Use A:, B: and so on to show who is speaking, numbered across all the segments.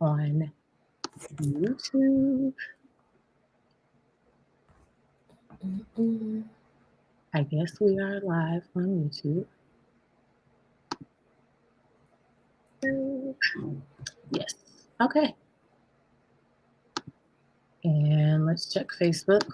A: on YouTube. I guess we are live on YouTube. Yes. Okay. And let's check Facebook.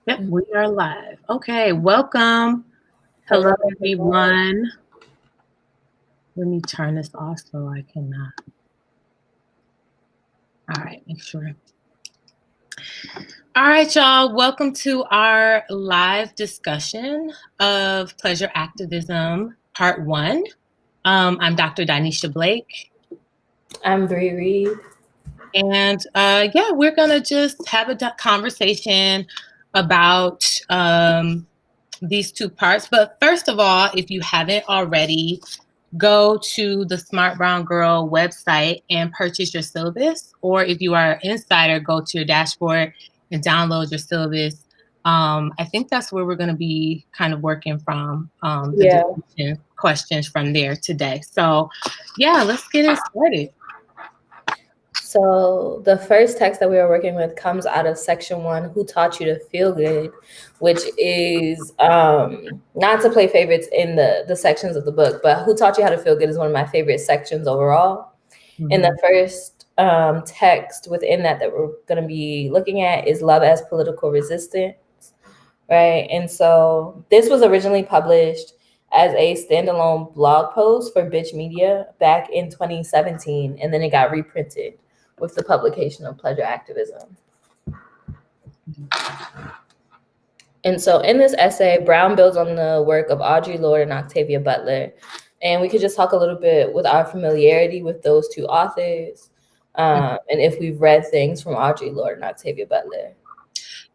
A: Yep, we are live. Okay, welcome. Hello, everyone. Let me turn this off so I cannot. All right, make sure. All right, y'all. Welcome to our live discussion of Pleasure Activism, Part 1. I'm Dr. Donnesha Blake.
B: I'm Bree Reed.
A: And yeah, we're going to just have a conversation about these two parts. But first of all, if you haven't already, go to the Smart Brown Girl website and purchase your syllabus. Or if you are an insider, go to your dashboard and download your syllabus. I think that's where we're going to be kind of working from the questions from there today. So yeah, let's get it started.
B: So the first text that we are working with comes out of section 1, Who Taught You to Feel Good, which is not to play favorites in the sections of the book, but Who Taught You How to Feel Good is one of my favorite sections overall. Mm-hmm. And the first text within that we're going to be looking at is Love as Political Resistance, right? And so this was originally published as a standalone blog post for Bitch Media back in 2017, and then it got reprinted with the publication of Pleasure Activism. And so in this essay, Brown builds on the work of Audrey Lloyd and Octavia Butler. And we could just talk a little bit with our familiarity with those two authors, and if we've read things from Audrey Lloyd and Octavia Butler.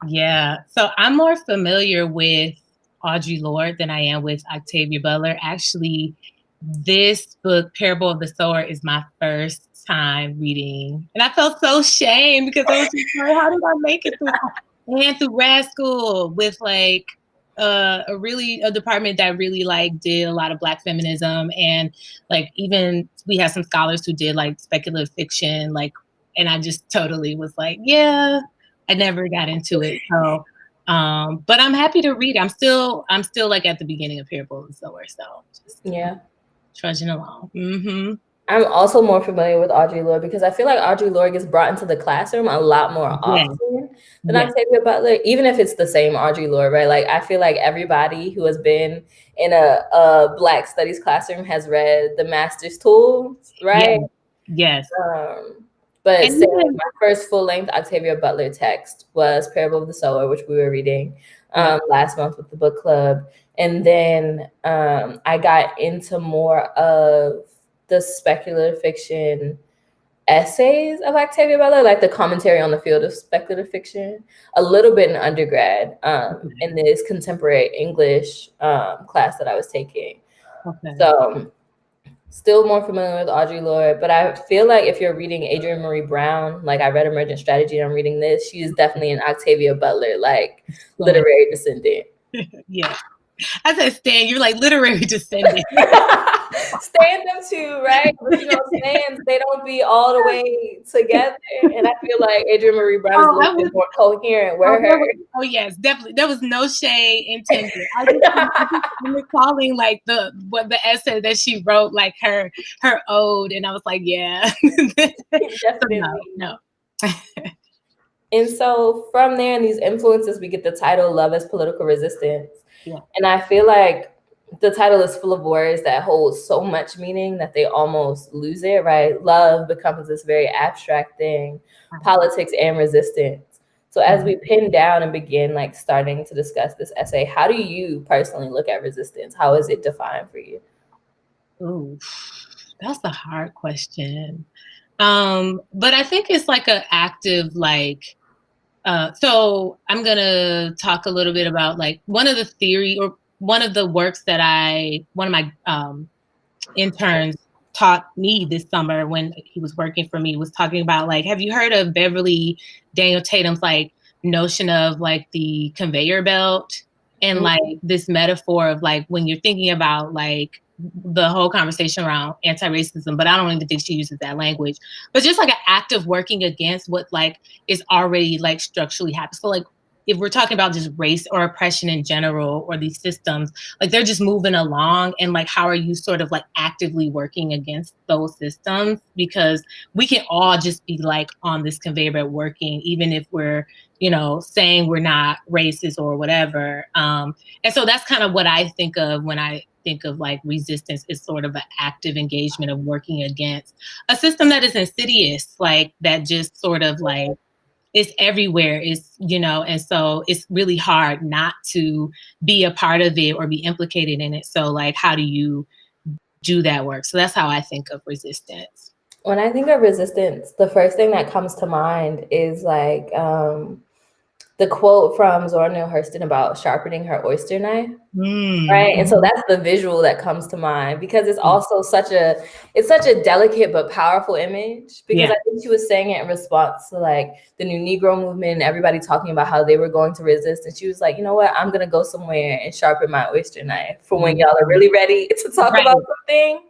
A: Yeah, so I'm more familiar with Audrey Lloyd than I am with Octavia Butler. Actually, this book, Parable of the Sower, is my first time reading, and I felt so ashamed because I was just like, how did I make it through grad school with like a department that really like did a lot of Black feminism, and like even we had some scholars who did like speculative fiction, like, and I just totally was like, yeah, I never got into it. So but I'm happy to read. I'm still like at the beginning of Parable of the Sower, so just trudging along. Mm-hmm.
B: I'm also more familiar with Audrey Lloyd because I feel like Audrey Lloyd gets brought into the classroom a lot more often than Octavia Butler, even if it's the same Audrey Lloyd, right? Like I feel like everybody who has been in a Black studies classroom has read the Master's Tools, right?
A: Yes.
B: But my first full-length Octavia Butler text was Parable of the Sower, which we were reading last month with the book club. And then I got into more of the speculative fiction essays of Octavia Butler, like the commentary on the field of speculative fiction, a little bit in undergrad in this contemporary English class that I was taking. So still more familiar with Audrey Lloyd, but I feel like if you're reading Adrienne Maree Brown, like I read Emergent Strategy and I'm reading this, she's definitely an Octavia Butler, like literary descendant.
A: Yeah. I said Stan, you're like literary descendant.
B: Stan them too, right? But you know, Stans, they don't be all the way together. And I feel like Adrienne Maree Brown is a little bit more coherent with her.
A: Yes, definitely. There was no shade intended. I'm recalling like the essay that she wrote, like her ode, and I was like, yeah.
B: Definitely.
A: No.
B: And so from there, in these influences, we get the title Love as Political Resistance. Yeah. And I feel like the title is full of words that hold so much meaning that they almost lose it, right? Love becomes this very abstract thing, politics and resistance. So as we pin down and begin like starting to discuss this essay, how do you personally look at resistance? How is it defined for you?
A: Ooh, that's a hard question. But I think it's like an active, like, so I'm going to talk a little bit about like one of the works that one of my interns taught me this summer when he was working for me was talking about, like, have you heard of Beverly Daniel Tatum's like notion of like the conveyor belt and like this metaphor of like when you're thinking about like the whole conversation around anti-racism, but I don't even think she uses that language, but just like an act of working against what like is already like structurally happening. So like if we're talking about just race or oppression in general or these systems, like they're just moving along, and like how are you sort of like actively working against those systems? Because we can all just be like on this conveyor belt working, even if we're, you know, saying we're not racist or whatever. And so that's kind of what I think of when I think of like resistance, is sort of an active engagement of working against a system that is insidious, like that just sort of like it's everywhere. It's, you know, and so it's really hard not to be a part of it or be implicated in it. So like, how do you do that work? So that's how I think of resistance.
B: When I think of resistance, the first thing that comes to mind is like the quote from Zora Neale Hurston about sharpening her oyster knife. Right. And so that's the visual that comes to mind, because it's also such a delicate but powerful image, because I think she was saying it in response to like the new Negro movement and everybody talking about how they were going to resist. And she was like, you know what, I'm going to go somewhere and sharpen my oyster knife for when y'all are really ready to talk about something.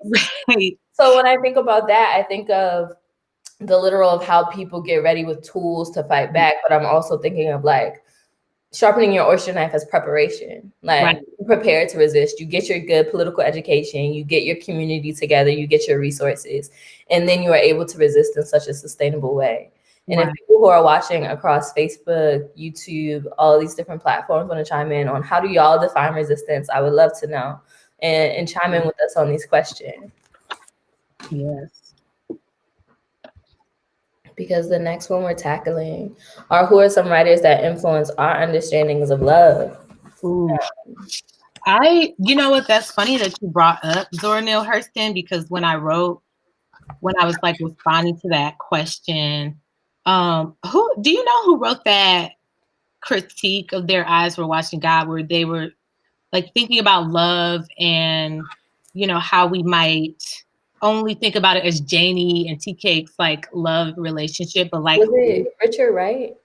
B: Right. So when I think about that, I think of the literal of how people get ready with tools to fight back. But I'm also thinking of like sharpening your oyster knife as preparation, like prepare to resist. You get your good political education, you get your community together, you get your resources, and then you are able to resist in such a sustainable way. And if people who are watching across Facebook, YouTube, all these different platforms want to chime in on how do y'all define resistance, I would love to know, and chime in with us on these questions.
A: Yes.
B: Because the next one we're tackling are who are some writers that influence our understandings of love.
A: Ooh. You know what, that's funny that you brought up Zora Neale Hurston, because when I was like responding to that question, who do you know who wrote that critique of Their Eyes Were Watching God, where they were like thinking about love and, you know, how we might only think about it as Janie and TK's like love relationship, but like,
B: was it Richard Wright?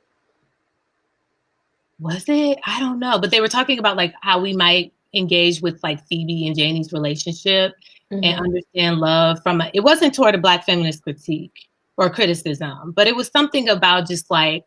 A: Was it? I don't know, but they were talking about like how we might engage with like Phoebe and Janie's relationship and understand love from it wasn't toward a Black feminist critique or criticism, but it was something about just like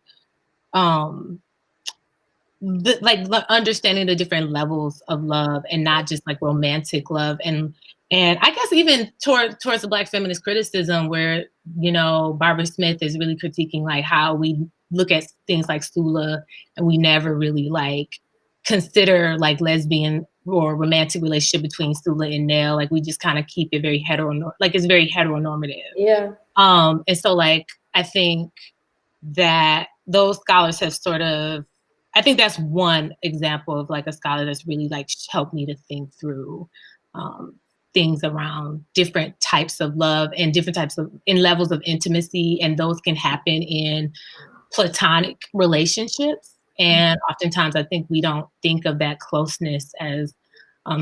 A: understanding the different levels of love and not just like romantic love. And I guess even towards the Black feminist criticism, where, you know, Barbara Smith is really critiquing like how we look at things like Sula and we never really like consider like lesbian or romantic relationship between Sula and Nell. Like we just kind of keep it very it's very heteronormative.
B: Yeah.
A: And so like I think that those scholars have sort of, I think that's one example of like a scholar that's really like helped me to think through things around different types of love and different types of in levels of intimacy, and those can happen in platonic relationships. And oftentimes I think we don't think of that closeness as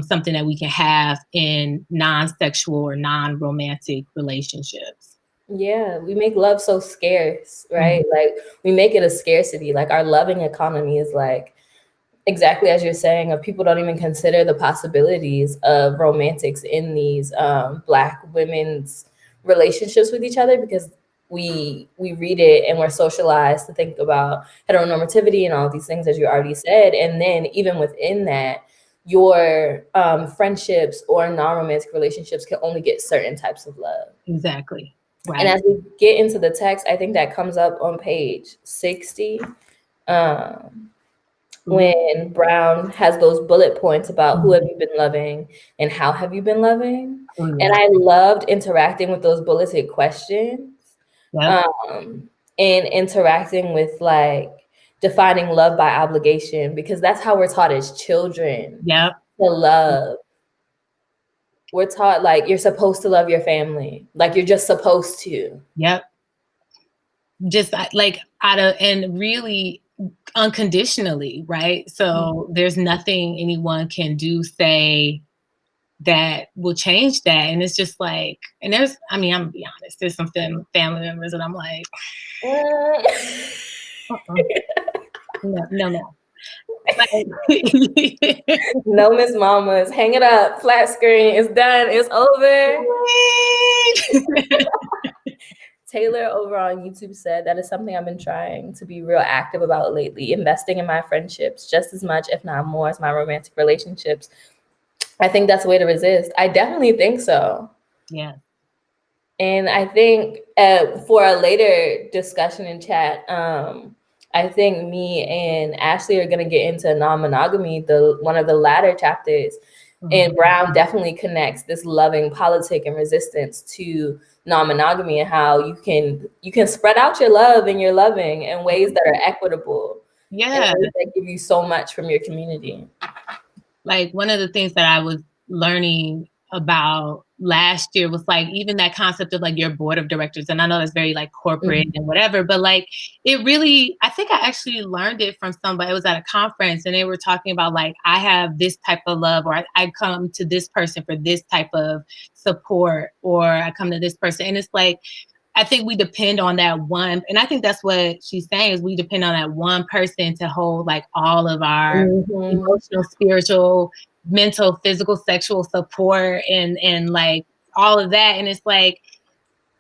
A: something that we can have in non-sexual or non-romantic relationships.
B: Yeah, we make love so scarce, right? Like we make it a scarcity. Like our loving economy is like, exactly as you're saying, of people don't even consider the possibilities of romantics in these Black women's relationships with each other, because we read it and we're socialized to think about heteronormativity and all these things, as you already said. And then even within that, your friendships or non-romantic relationships can only get certain types of love.
A: Exactly. Right.
B: And as we get into the text, I think that comes up on page 60. When Brown has those bullet points about who have you been loving and how have you been loving. And I loved interacting with those bulleted questions. And interacting with like defining love by obligation, because that's how we're taught as children to love. We're taught like you're supposed to love your family, like you're just supposed to.
A: Just like out of, and really unconditionally, right? So there's nothing anyone can do, say, that will change that. And it's just like, and there's, I mean, I'm gonna be honest, there's some family members that I'm like, no.
B: No, Miss Mamas, hang it up, flat screen, it's done, it's over. Taylor over on YouTube said that is something I've been trying to be real active about lately, investing in my friendships just as much, if not more, as my romantic relationships. I think that's the way to resist. I definitely think so.
A: Yeah.
B: And I think for a later discussion in chat, I think me and Ashley are going to get into non-monogamy, one of the latter chapters. And Brown definitely connects this loving politic and resistance to non-monogamy, and how you can spread out your love and your loving in ways that are equitable.
A: Yeah.
B: That give you so much from your community.
A: Like, one of the things that I was learning about last year was like, even that concept of like your board of directors. And I know that's very like corporate and whatever, but like, it really, I think I actually learned it from somebody. It was at a conference and they were talking about like, I have this type of love, or I come to this person for this type of support, or I come to this person. And it's like, I think we depend on that one. And I think that's what she's saying, is we depend on that one person to hold like all of our emotional, spiritual, mental, physical, sexual support and like all of that. And it's like,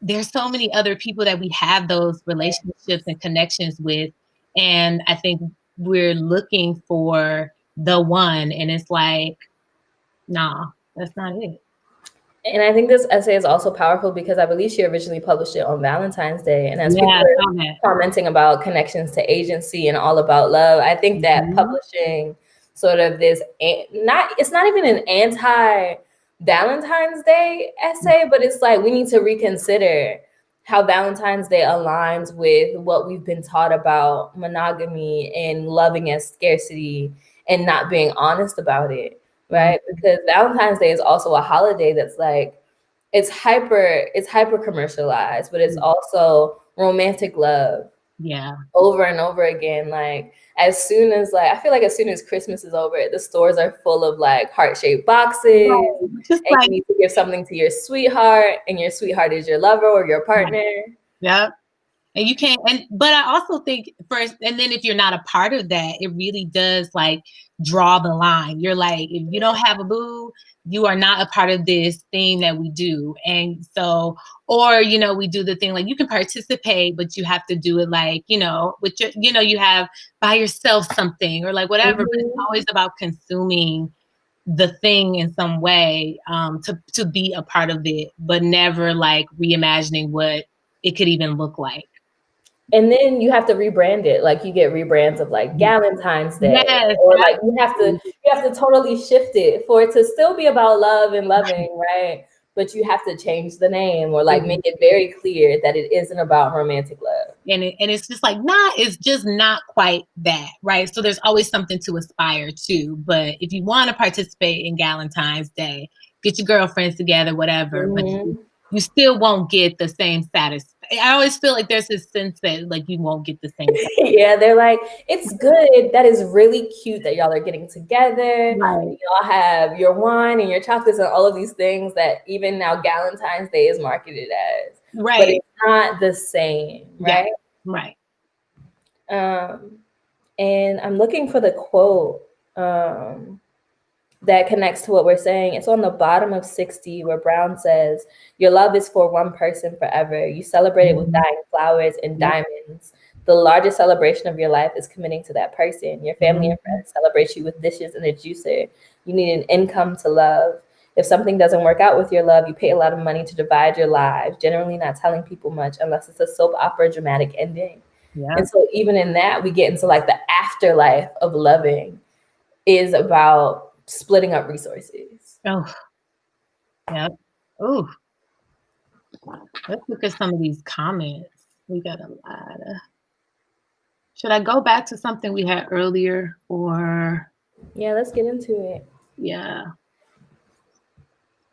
A: there's so many other people that we have those relationships and connections with. And I think we're looking for the one, and it's like, nah, that's not it.
B: And I think this essay is also powerful because I believe she originally published it on Valentine's Day. And as people are commenting about connections to agency and all about love, I think that publishing sort of this, it's not even an anti-Valentine's Day essay, but it's like, we need to reconsider how Valentine's Day aligns with what we've been taught about monogamy and loving as scarcity and not being honest about it. Right? Because Valentine's Day is also a holiday that's like, it's hyper commercialized, but it's also romantic love.
A: Yeah.
B: Over and over again. Like, as soon as I feel like as soon as Christmas is over, the stores are full of like heart-shaped boxes. And you need to give something to your sweetheart, and your sweetheart is your lover or your partner.
A: Yeah. And you can't, but I also think first, and then if you're not a part of that, it really does like draw the line. You're like, if you don't have a boo, you are not a part of this thing that we do. And so, or, we do the thing like, you can participate, but you have to do it like, with your, you have buy yourself something or like whatever, but it's always about consuming the thing in some way, to be a part of it, but never like reimagining what it could even look like.
B: And then you have to rebrand it. Like, you get rebrands of like Galentine's Day, or like you have to totally shift it for it to still be about love and loving, right? But you have to change the name, or like make it very clear that it isn't about romantic love.
A: And it's just like, it's just not quite that, right? So there's always something to aspire to. But if you want to participate in Galentine's Day, get your girlfriends together, whatever. But you still won't get the same satisfaction. I always feel like there's this sense that like you won't get the same.
B: Yeah, they're like, it's good. That is really cute that y'all are getting together.
A: Right.
B: Y'all have your wine and your chocolates and all of these things that even now Galentine's Day is marketed as.
A: Right.
B: But it's not the same, right?
A: Yeah. Right.
B: And I'm looking for the quote that connects to what we're saying. It's on the bottom of 60, where Brown says, your love is for one person forever. You celebrate it with dying flowers and diamonds. The largest celebration of your life is committing to that person. Your family and friends celebrate you with dishes and a juicer. You need an income to love. If something doesn't work out with your love, you pay a lot of money to divide your lives, generally not telling people much unless it's a soap opera dramatic ending. Yeah. And so even in that, we get into like the afterlife of loving is about splitting up resources.
A: Oh, yeah. Oh, let's look at some of these comments. We got a lot of. Should I go back to something we had earlier, or?
B: Yeah, let's get into it.
A: Yeah.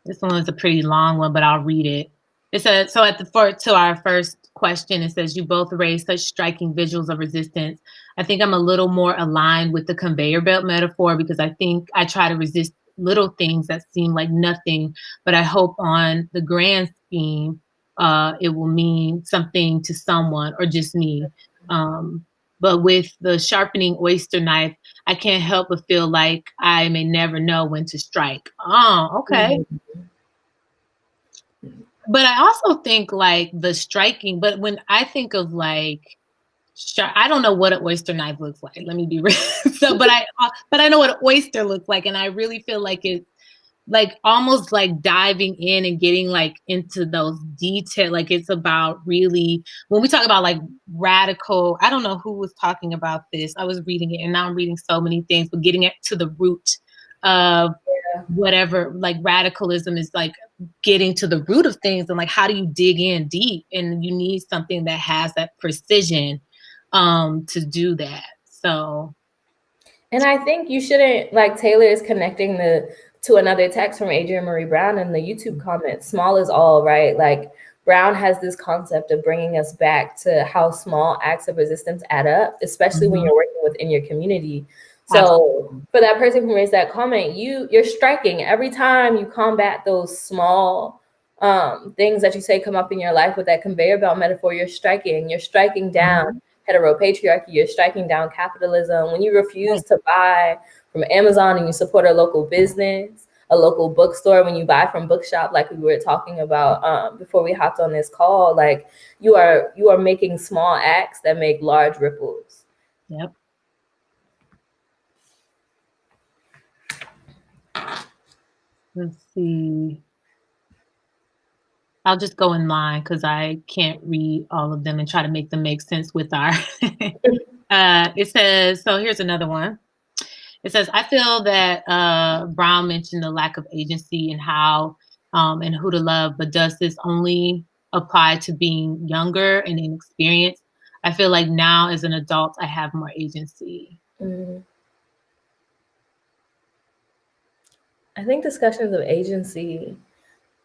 A: This one is a pretty long one, but I'll read it. It says, so to our first question, it says, you both raised such striking visuals of resistance. I think I'm a little more aligned with the conveyor belt metaphor, because I think I try to resist little things that seem like nothing, but I hope on the grand scheme, it will mean something to someone or just me. But with the sharpening oyster knife, I can't help but feel like I may never know when to strike. Oh, okay. But I also think like the striking, but when I think of like, I don't know what an oyster knife looks like. Let me be real. But I know what an oyster looks like, and I really feel like it's like almost like diving in and getting like into those details. Like it's about really, when we talk about like radical, I don't know who was talking about this. I was reading it and now I'm reading so many things, but getting it to the root of whatever, like radicalism is like getting to the root of things, and like how do you dig in deep, and you need something that has that precision to do that. So,
B: and I think you shouldn't, like Taylor is connecting to another text from Adrienne Maree Brown in the YouTube comments. Small is all, right? Like Brown has this concept of bringing us back to how small acts of resistance add up, especially when you're working within your community. So for that person who raised that comment, you're striking every time you combat those small things that you say come up in your life with that conveyor belt metaphor. You're striking down heteropatriarchy, you're striking down capitalism. When you refuse to buy from Amazon and you support a local business, a local bookstore, when you buy from Bookshop, like we were talking about before we hopped on this call, like you are making small acts that make large ripples.
A: Yep. Let's see. I'll just go in line because I can't read all of them and try to make them make sense with our. It says, so here's another one. It says, I feel that Brown mentioned the lack of agency and how and who to love, but does this only apply to being younger and inexperienced? I feel like now as an adult, I have more agency.
B: I think discussions of agency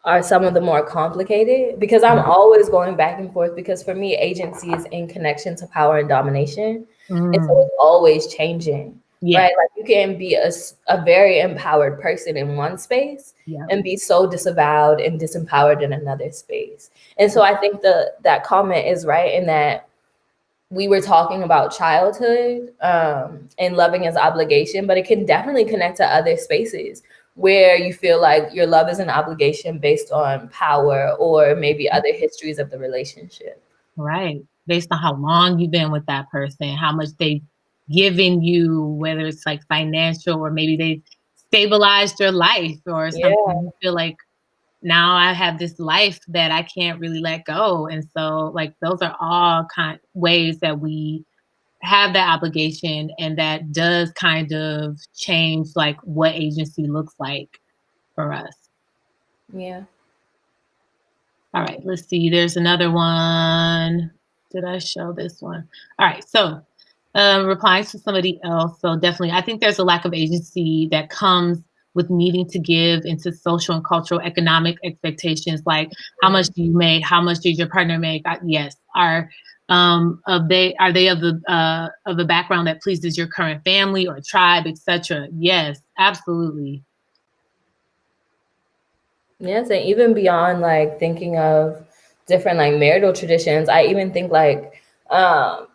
B: are some of the more complicated, because I'm always going back and forth, because for me, agency is in connection to power and domination. And so it's always changing, right? Like you can be a very empowered person in one space and be so disavowed and disempowered in another space. And so I think that comment is right in that we were talking about childhood and loving as obligation, but it can definitely connect to other spaces where you feel like your love is an obligation based on power or maybe other histories of the relationship.
A: Right. Based on how long you've been with that person, how much they've given you, whether it's like financial or maybe they've stabilized your life or something. You feel like now I have this life that I can't really let go. And so like those are all kind of ways that we have that obligation, and that does kind of change like what agency looks like for us.
B: Yeah.
A: All right, let's see. There's another one. Did I show this one? All right, so replying to somebody else. So definitely, I think there's a lack of agency that comes with needing to give into social and cultural economic expectations, like how much do you make? How much does your partner make? Yes. Are they of the background that pleases your current family or tribe, etc.? Yes, absolutely.
B: Yes, and even beyond like thinking of different like marital traditions, I even think like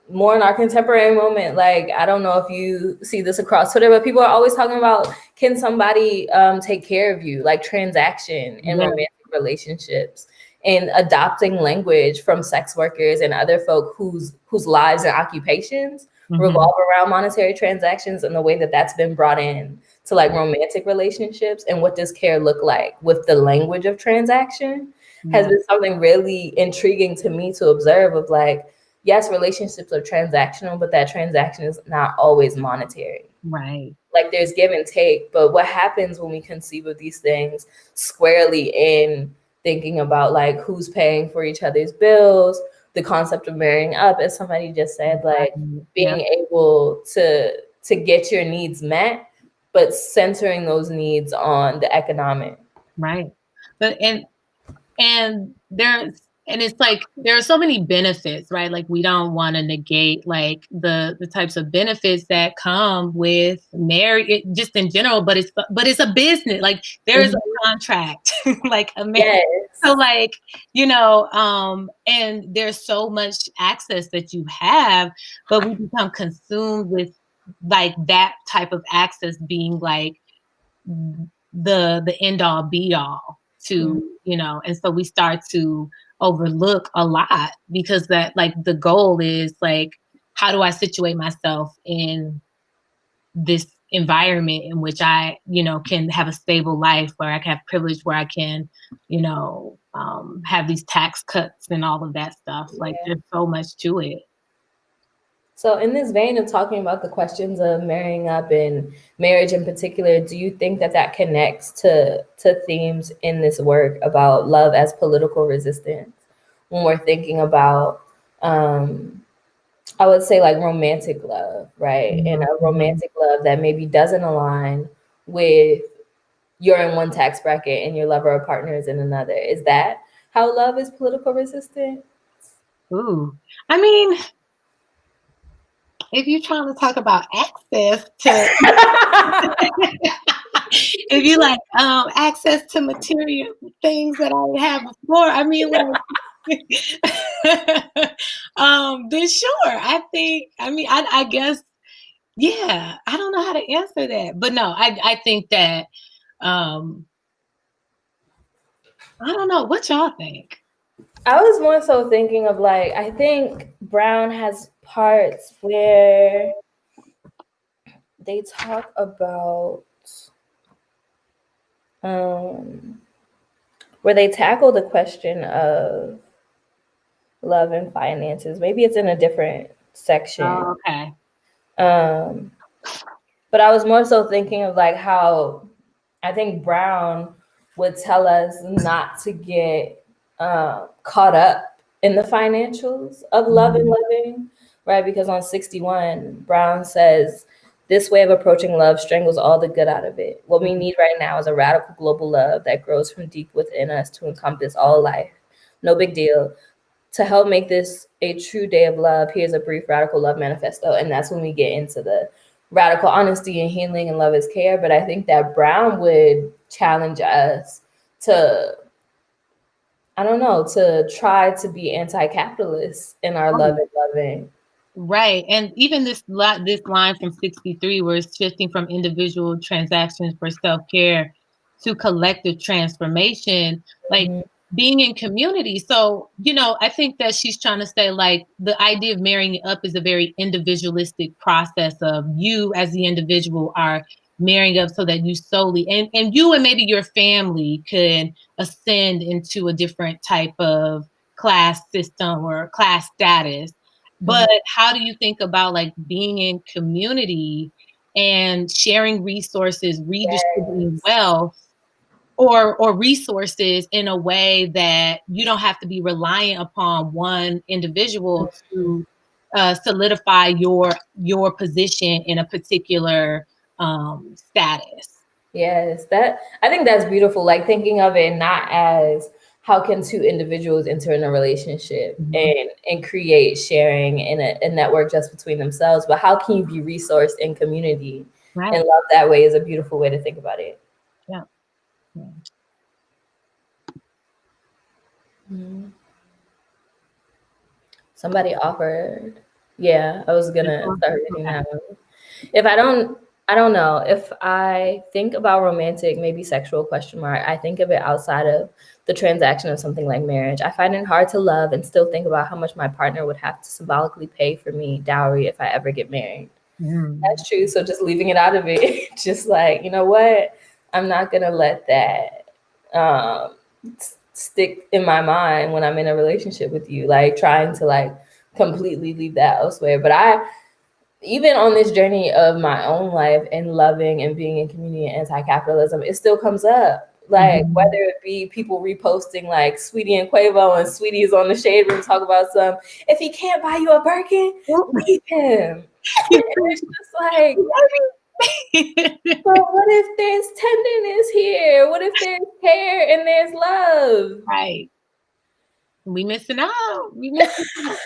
B: more in our contemporary moment, like I don't know if you see this across Twitter, but people are always talking about, can somebody take care of you, like transaction in romantic relationships, and adopting language from sex workers and other folk whose lives and occupations revolve around monetary transactions, and the way that that's been brought in to like romantic relationships, and what does care look like with the language of transaction has been something really intriguing to me to observe, of like, yes, relationships are transactional, but that transaction is not always monetary.
A: Right.
B: Like there's give and take, but what happens when we conceive of these things squarely in thinking about like who's paying for each other's bills, the concept of marrying up, as somebody just said, like being able to get your needs met, but centering those needs on the economic.
A: Right. But and there's And it's like, there are so many benefits, right? Like, we don't want to negate like the types of benefits that come with marriage, just in general, but it's a business. Like, there is a contract, like a marriage. Yes. So like, and there's so much access that you have, but we become consumed with like that type of access being like the end all be all to, and so we start to overlook a lot, because that, like, the goal is like, how do I situate myself in this environment in which I, can have a stable life, where I can have privilege, where I can, have these tax cuts and all of that stuff. Like, there's so much to it.
B: So in this vein of talking about the questions of marrying up and marriage in particular, do you think that connects to themes in this work about love as political resistance? When we're thinking about, I would say, like, romantic love, right? And a romantic love that maybe doesn't align with you're in one tax bracket and your lover or partner is in another. Is that how love is political resistance?
A: Ooh, I mean, if you're trying to talk about access to, if you like access to material things that I would have before, I mean, like, then sure. I guess, yeah. I don't know how to answer that, but no, I think that, I don't know. What y'all think?
B: I was more so thinking of, like, I think Brown has parts where they talk about where they tackle the question of love and finances. Maybe it's in a different section.
A: Oh, okay.
B: But I was more so thinking of, like, how I think Brown would tell us not to get caught up in the financials of love and living, right? Because on 61, Brown says, this way of approaching love strangles all the good out of it. What we need right now is a radical global love that grows from deep within us to encompass all life. No big deal. To help make this a true day of love, here's a brief radical love manifesto. And that's when we get into the radical honesty and healing and love is care. But I think that Brown would challenge us to, I don't know, to try to be anti-capitalist in our love and loving.
A: Right. And even this line from 63, where it's shifting from individual transactions for self-care to collective transformation, like being in community. So, I think that she's trying to say, like, the idea of marrying up is a very individualistic process of you as the individual are marrying up so that you solely, and you and maybe your family can ascend into a different type of class system or class status. But how do you think about, like, being in community and sharing resources, redistributing wealth or resources in a way that you don't have to be reliant upon one individual to solidify your position in a particular status?
B: Yes, I think that's beautiful. Like, thinking of it not as how can two individuals enter in a relationship and create sharing in a network just between themselves, but how can you be resourced in community and love that way is a beautiful way to think about it.
A: Yeah.
B: Somebody offered. Yeah, I was gonna start reading that one. If I don't know. If I think about romantic, maybe sexual question mark, I think of it outside of the transaction of something like marriage. I find it hard to love and still think about how much my partner would have to symbolically pay for me dowry if I ever get married. That's true. So just leaving it out of it, just like, you know what? I'm not going to let that stick in my mind when I'm in a relationship with you, like trying to like completely leave that elsewhere. But even on this journey of my own life and loving and being in community and anti-capitalism, it still comes up. Like, whether it be people reposting like Sweetie and Quavo, and Sweetie is on the Shade Room talk about if he can't buy you a Birkin, leave him. It's just like, but what if there's tenderness here? What if there's care and there's love?
A: We missing out. We missing out.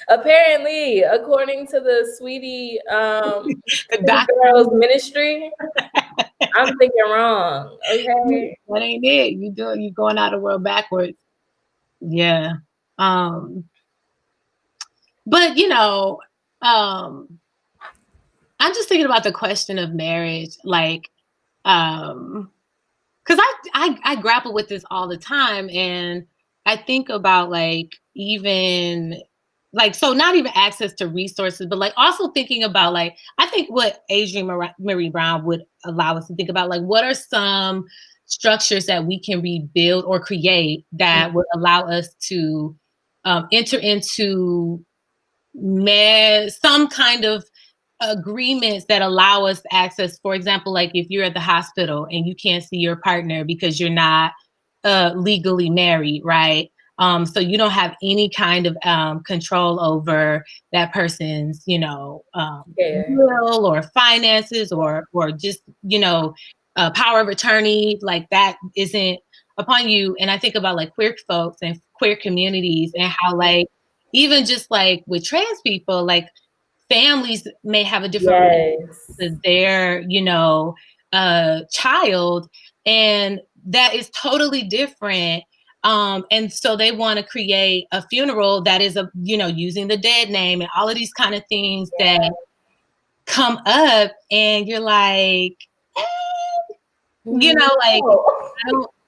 B: Apparently, according to the Sweetie girls ministry, I'm thinking wrong. Okay,
A: that ain't it. You going out of the world backwards. Yeah. But I'm just thinking about the question of marriage, like, because I grapple with this all the time, and I think about like even like, so not even access to resources, but like also thinking about like, I think what Adrienne Maree Brown would allow us to think about, like, what are some structures that we can rebuild or create that would allow us to enter into some kind of agreements that allow us access. For example, like if you're at the hospital and you can't see your partner because you're not legally married, right? So you don't have any kind of control over that person's, will or finances or just, power of attorney. Like that isn't upon you. And I think about like queer folks and queer communities and how like, even just like with trans people, like families may have a different relationship to their, child, and that is totally different. And so they want to create a funeral that is using the dead name and all of these kind of things that come up, and you're like, like,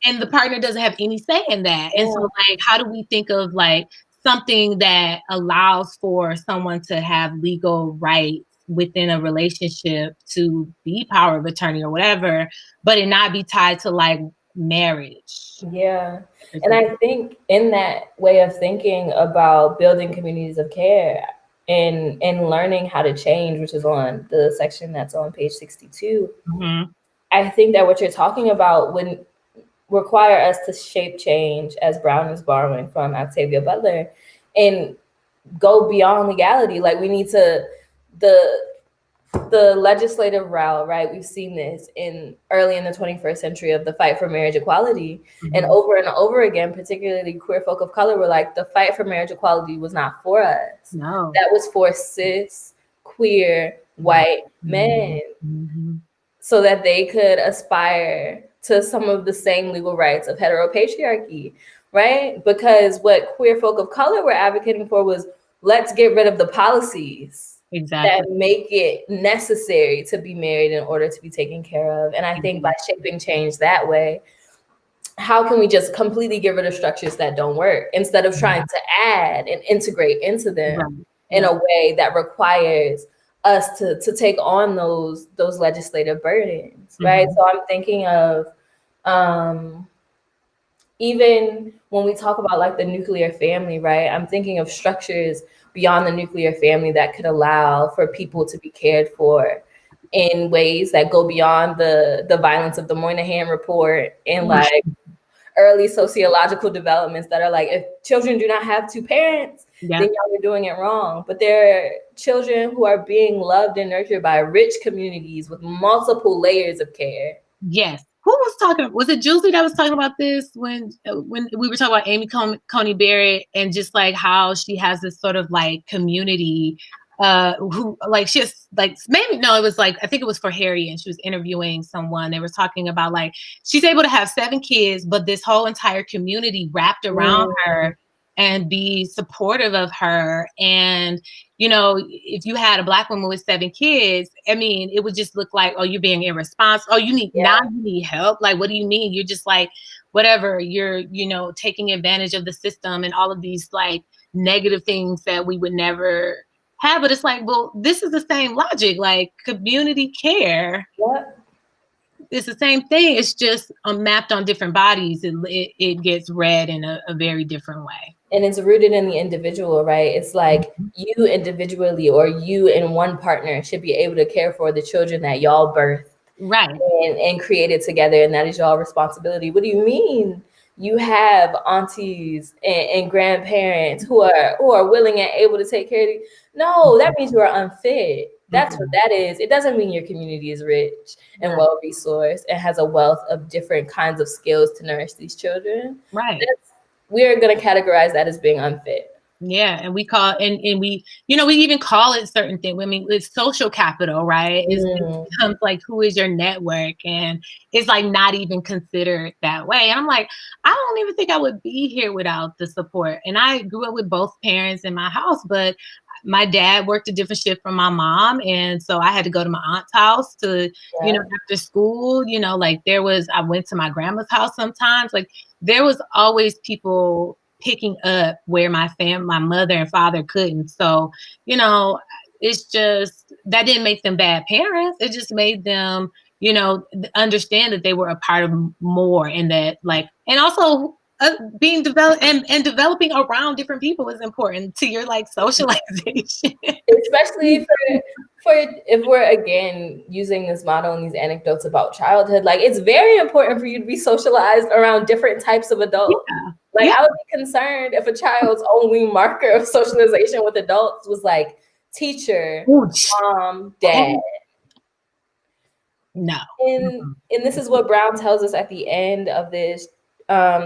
A: and the partner doesn't have any say in that. And so like, how do we think of like something that allows for someone to have legal rights within a relationship to be power of attorney or whatever, but it not be tied to like marriage?
B: Yeah. And I think in that way of thinking about building communities of care and learning how to change, which is on the section that's on page 62, I think that what you're talking about would require us to shape change, as Brown is borrowing from Octavia Butler, and go beyond legality. Like we need to, the legislative route, right? We've seen this early in the 21st century of the fight for marriage equality. And over again, particularly queer folk of color, were like, the fight for marriage equality was not for us.
A: No.
B: That was for cis, queer, white men, so that they could aspire to some of the same legal rights of heteropatriarchy, right? Because what queer folk of color were advocating for was, let's get rid of the policies that make it necessary to be married in order to be taken care of. And I think by shaping change that way, how can we just completely get rid of structures that don't work instead of trying to add and integrate into them in a way that requires us to take on those legislative burdens, right? So I'm thinking of even when we talk about like the nuclear family, right? I'm thinking of structures beyond the nuclear family that could allow for people to be cared for in ways that go beyond the violence of the Moynihan Report and like early sociological developments that are like, if children do not have two parents, then y'all are doing it wrong. But there are children who are being loved and nurtured by rich communities with multiple layers of care.
A: Yes. Who was talking? Was it Julie that was talking about this when we were talking about Amy Coney Barrett and just like how she has this sort of like community who like she's like, maybe no, it was like, I think it was for Harry, and she was interviewing someone. They were talking about like she's able to have 7 kids, but this whole entire community wrapped around her and be supportive of her. And if you had a Black woman with 7 kids, I mean, it would just look like, oh, you're being irresponsible. Oh, you need help. Like, what do you mean? You're just like, whatever, you're, taking advantage of the system and all of these like negative things that we would never have. But it's like, well, this is the same logic, like community care. It's the same thing. It's just mapped on different bodies. It gets read in a very different way.
B: And it's rooted in the individual, right? It's like you individually or you and one partner should be able to care for the children that y'all birthed.
A: Right.
B: And created together. And that is y'all responsibility. What do you mean? You have aunties and grandparents who are willing and able to take care of you. No, that means you are unfit. That's what that is. It doesn't mean your community is rich and well-resourced and has a wealth of different kinds of skills to nourish these children.
A: Right.
B: we're going to categorize that as being unfit.
A: Yeah, and we call and we, you know, we even call it certain things. I mean, it's social capital, right? It becomes like, who is your network? And it's like not even considered that way. And I'm like, I don't even think I would be here without the support. And I grew up with both parents in my house, but my dad worked a different shift from my mom. And so I had to go to my aunt's house to, you know, after school, you know, like I went to my grandma's house sometimes. Like there was always people picking up where my mother and father couldn't. So, you know, it's just, that didn't make them bad parents. It just made them, you know, understand that they were a part of more, and that like, and also being developed and developing around different people is important to your like socialization.
B: Especially for if we're again using this model and these anecdotes about childhood, like it's very important for you to be socialized around different types of adults. Yeah. Like I would be concerned if a child's only marker of socialization with adults was like teacher, mom, dad.
A: No.
B: And this is what Brown tells us at the end of this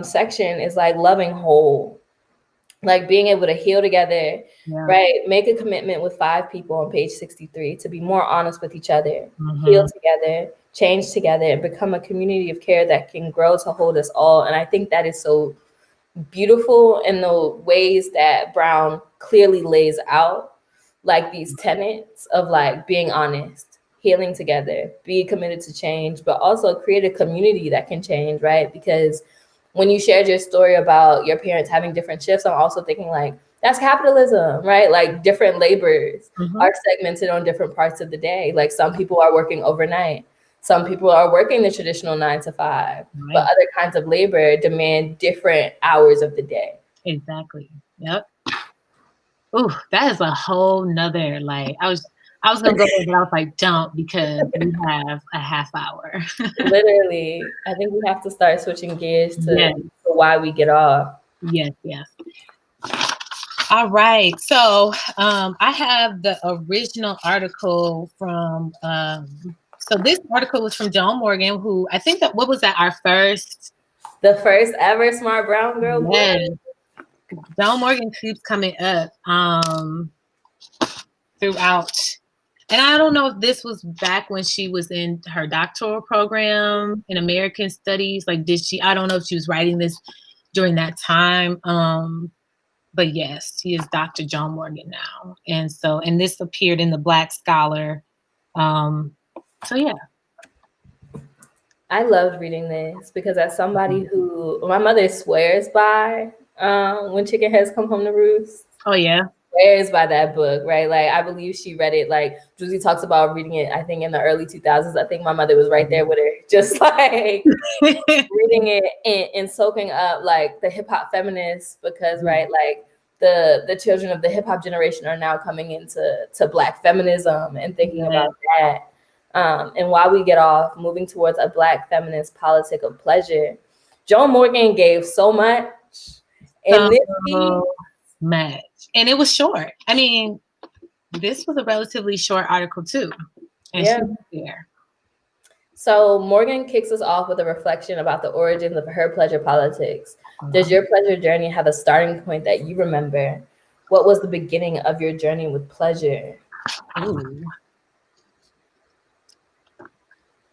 B: section is like loving whole, like being able to heal together, right? Make a commitment with 5 people on page 63 to be more honest with each other, heal together, change together, and become a community of care that can grow to hold us all. And I think that is so beautiful in the ways that Brown clearly lays out, like these tenets of like being honest, healing together, be committed to change, but also create a community that can change, right? Because when you shared your story about your parents having different shifts, I'm also thinking like, that's capitalism, right? Like different laborers are segmented on different parts of the day. Like some people are working overnight. Some people are working the traditional 9 to 5, but other kinds of labor demand different hours of the day.
A: Exactly. Yep. Ooh, that is a whole nother, like, I was gonna go there, but I was like, don't, because we have a half hour.
B: Literally, I think we have to start switching gears to why we get off.
A: Yes. All right. So I have the original article from, so this article was from Joan Morgan, who I think that, what was that,
B: the first ever Smart Brown Girl book?
A: Joan Morgan keeps coming up throughout. And I don't know if this was back when she was in her doctoral program in American Studies. Like, I don't know if she was writing this during that time. But yes, she is Dr. Joan Morgan now. And this appeared in the Black Scholar. So yeah.
B: I loved reading this because as somebody who my mother swears by when chicken heads come home to roost.
A: Oh yeah.
B: Swears by that book, right? Like I believe she read it, like Juicy talks about reading it, I think in the early 2000s. I think my mother was right there with her, just like reading it and soaking up like the hip hop feminists, because right, like the children of the hip hop generation are now coming into Black feminism and thinking about that. And while we get off moving towards a Black feminist politic of pleasure, Joan Morgan gave so much. And
A: much. And it was short. I mean, this was a relatively short article too. And she was there.
B: So Morgan kicks us off with a reflection about the origins of her pleasure politics. Does your pleasure journey have a starting point that you remember? What was the beginning of your journey with pleasure?
A: Ooh.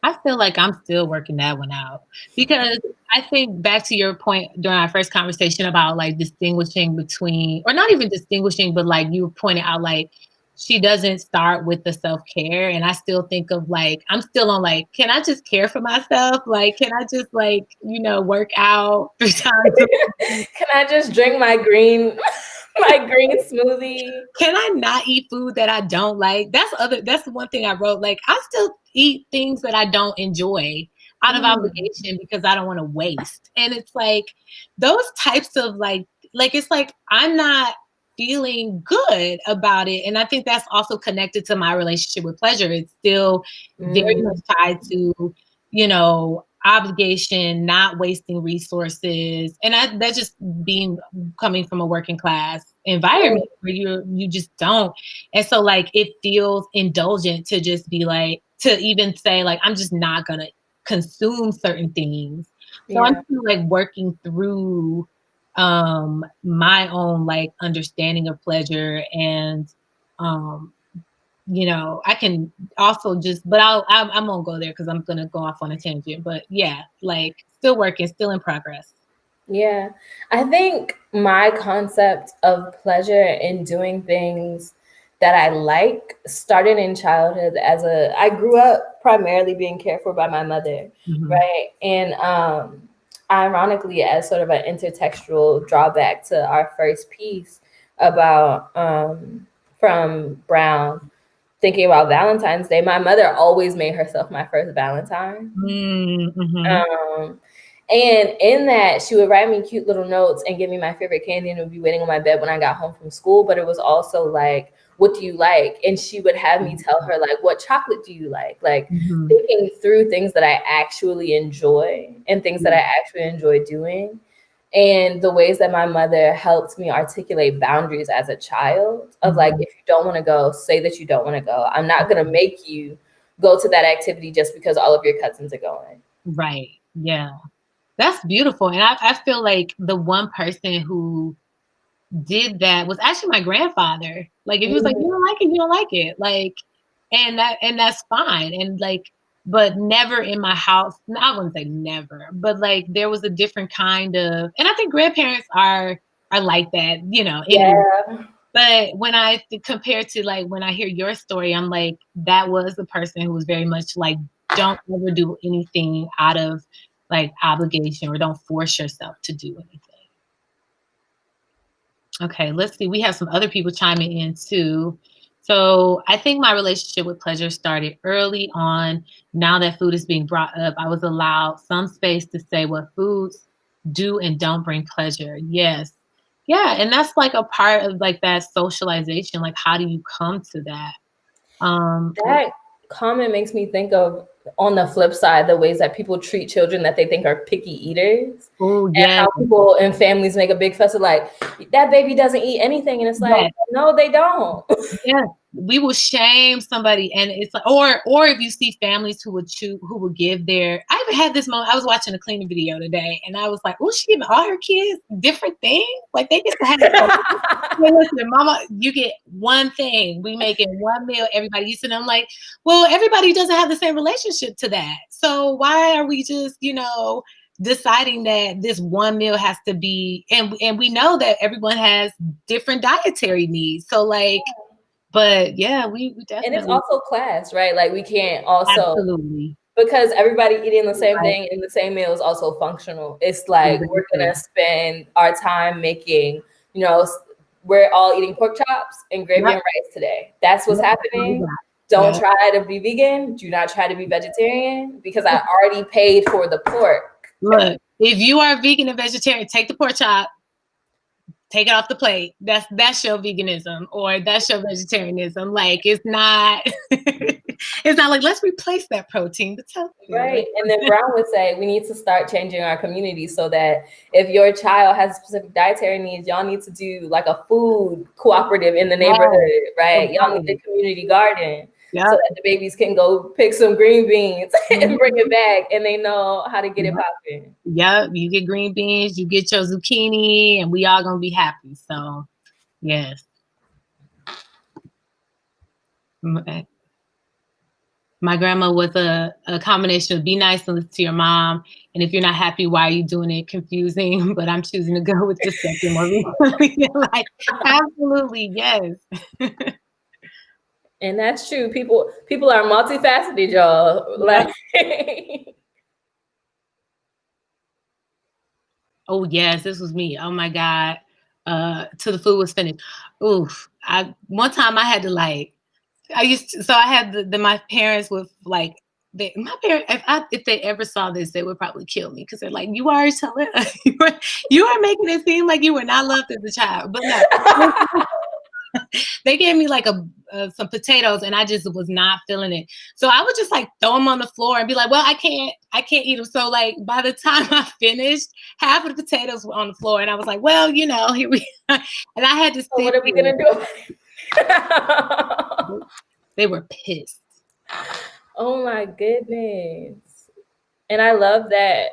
A: I feel like I'm still working that one out, because I think back to your point during our first conversation about like distinguishing between, or not even distinguishing, but like you pointed out, like she doesn't start with the self-care. And I still think of like, I'm still on like, can I just care for myself? Like, can I just like, you know, work out 3 times?
B: Can I just drink my green smoothie?
A: Can I not eat food that I don't like? That's the one thing I wrote. Like, I still eat things that I don't enjoy out of obligation because I don't want to waste. And it's like those types of like it's like I'm not feeling good about it. And I think that's also connected to my relationship with pleasure. It's still very much tied to, you know, obligation, not wasting resources. And that's just coming from a working class environment where you just don't. And so like it feels indulgent to just be like, to even say like, I'm just not gonna consume certain things. So I'm still like working through my own like understanding of pleasure. And you know, I can also just, but I'm gonna go there because I'm gonna go off on a tangent. But yeah, like still working, still in progress.
B: Yeah, I think my concept of pleasure in doing things that I like started in childhood. I grew up primarily being cared for by my mother, right? And ironically, as sort of an intertextual drawback to our first piece about from Brown, thinking about Valentine's Day, my mother always made herself my first Valentine. And in that, she would write me cute little notes and give me my favorite candy, and it would be waiting on my bed when I got home from school. But it was also like, what do you like? And she would have me tell her, like, what chocolate do you like? Like thinking through things that I actually enjoy and things that I actually enjoy doing. And the ways that my mother helped me articulate boundaries as a child of like, if you don't want to go, say that you don't want to go. I'm not going to make you go to that activity just because all of your cousins are going.
A: Right. Yeah. That's beautiful. And I feel like the one person who did that was actually my grandfather. Like if he was like, you don't like it, you don't like it. Like, and that's fine. And like, but never in my house. I wouldn't say never, but like there was a different kind of, and I think grandparents are like that, you know. Anyway.
B: Yeah.
A: But when I compare to like when I hear your story, I'm like, that was the person who was very much like, don't ever do anything out of like obligation, or don't force yourself to do anything. Okay, let's see. We have some other people chiming in too. So I think my relationship with pleasure started early on. Now that food is being brought up, I was allowed some space to say what foods do and don't bring pleasure. Yes. Yeah, and that's like a part of like that socialization. Like, how do you come to that?
B: That comment makes me think of, on the flip side, the ways that people treat children that they think are picky eaters.
A: Oh,
B: and
A: yeah.
B: how people and families make a big fuss of like, that baby doesn't eat anything. And it's like, no, they don't.
A: Yeah, we will shame somebody, and it's like, or if you see families who would give their. I even had this moment. I was watching a cleaning video today, and I was like, "Oh, she giving all her kids different things. Like they get to have." Hey, listen, Mama, you get one thing. We making one meal. Everybody eats, and I'm like, well, everybody doesn't have the same relationship to that. So why are we just, deciding that this one meal has to be, and we know that everyone has different dietary needs. So like. But yeah, we definitely.
B: And it's also class, right? Like we can't also.
A: Absolutely.
B: Because everybody eating the same thing in the same meal is also functional. It's like we're going to spend our time making, we're all eating pork chops and gravy and rice today. That's what's happening. Don't try to be vegan. Do not try to be vegetarian because I already paid for the pork.
A: Look, if you are vegan and vegetarian, take the pork chop. Take it off the plate. That's your veganism, or that's your vegetarianism. Like it's not it's not like let's replace that protein.
B: Right. And then Brown would say we need to start changing our community so that if your child has specific dietary needs, y'all need to do like a food cooperative in the neighborhood, right? Y'all need a community garden. So that the babies can go pick some green beans and bring it back, and they know how to get it popping.
A: Yep, you get green beans, you get your zucchini, and we all gonna be happy. So, yes. My grandma was a combination of be nice and listen to your mom, and if you're not happy, why are you doing it? Confusing, but I'm choosing to go with the second one. Like, absolutely, yes.
B: And that's true. People are multifaceted, y'all. Like,
A: oh yes, this was me. Oh my God. Till the food was finished. Oof. One time I had to like. I had my parents would like. My parents, if they ever saw this, they would probably kill me because they're like, you are telling us, you are making it seem like you were not loved as a child, but no. They gave me like some potatoes, and I just was not feeling it. So I would just like throw them on the floor and be like, well, I can't eat them. So like by the time I finished, half of the potatoes were on the floor, and I was like, well, here we are. And I had to.
B: So what are we gonna do?
A: They were pissed.
B: Oh my goodness. And I love that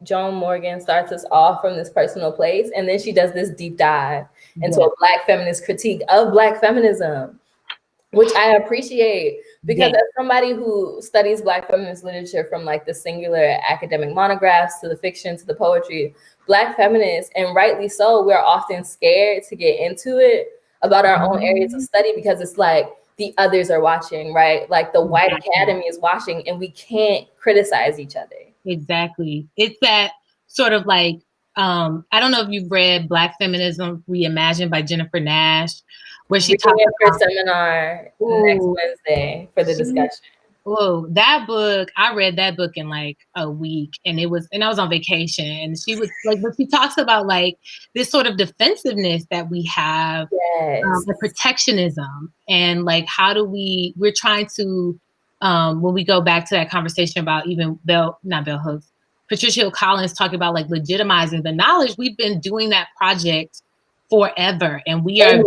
B: Joan Morgan starts us off from this personal place, and then she does this deep dive into a Black feminist critique of Black feminism, which I appreciate, because as somebody who studies Black feminist literature from like the singular academic monographs to the fiction to the poetry, Black feminists, and rightly so, we're often scared to get into it about our own areas of study, because it's like the others are watching, right? Like the white academy is watching, and we can't criticize each other.
A: Exactly. It's that sort of like, I don't know if you've read Black Feminism Reimagined by Jennifer Nash, where she talks
B: about her seminar next Wednesday for the discussion.
A: Whoa, that book, I read that book in like a week, and I was on vacation, and she was like, but she talks about like this sort of defensiveness that we have, the protectionism, and like, how do we're trying to, when we go back to that conversation about even Patricia Hill Collins talking about like legitimizing the knowledge, we've been doing that project forever, and we are
B: and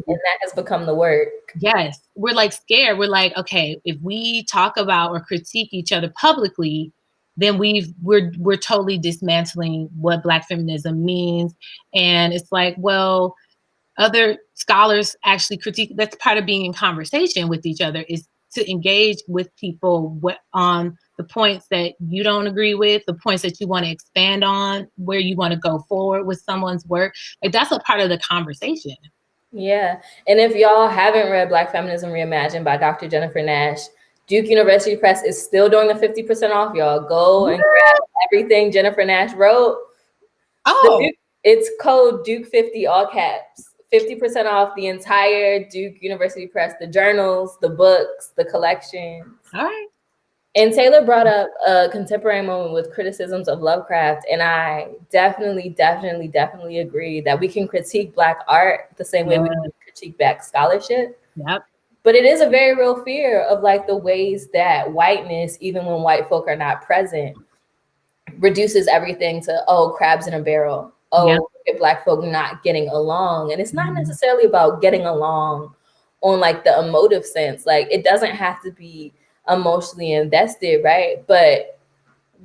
B: that has become the work.
A: Yes, we're like scared. We're like, okay, if we talk about or critique each other publicly, then we're totally dismantling what Black feminism means. And it's like, well, other scholars actually critique. That's part of being in conversation with each other, is to engage with people on the points that you don't agree with, the points that you want to expand on, where you want to go forward with someone's work. Like, that's a part of the conversation.
B: Yeah. And if y'all haven't read Black Feminism Reimagined by Dr. Jennifer Nash, Duke University Press is still doing a 50% off, y'all. Go and grab everything Jennifer Nash wrote. It's code Duke50, all caps. 50% off the entire Duke University Press, the journals, the books, the collections.
A: All right.
B: And Taylor brought up a contemporary moment with criticisms of Lovecraft. And I definitely agree that we can critique Black art the same way we can critique Black scholarship.
A: Yep.
B: But it is a very real fear of like the ways that whiteness, even when white folk are not present, reduces everything to, oh, crabs in a barrel. Oh, look at Black folk not getting along. And it's not necessarily about getting along on like the emotive sense. Like, it doesn't have to be emotionally invested, right? But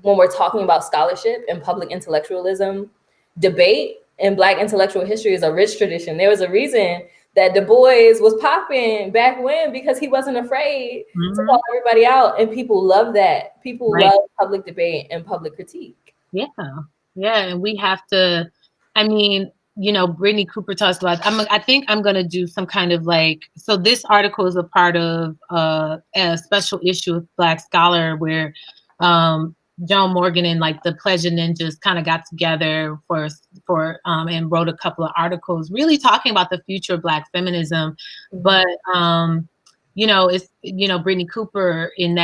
B: when we're talking about scholarship and public intellectualism, debate in Black intellectual history is a rich tradition. There was a reason that Du Bois was popping back when, because he wasn't afraid to call everybody out, and people love that. People love public debate and public critique.
A: Yeah, and we have to. I mean, you know, Brittany Cooper talks about, I think I'm going to do some kind of like, so this article is a part of a special issue of Black Scholar where Joan Morgan and like the Pleasure Ninjas kind of got together for and wrote a couple of articles really talking about the future of Black feminism. But, you know, it's, you know, Brittany Cooper in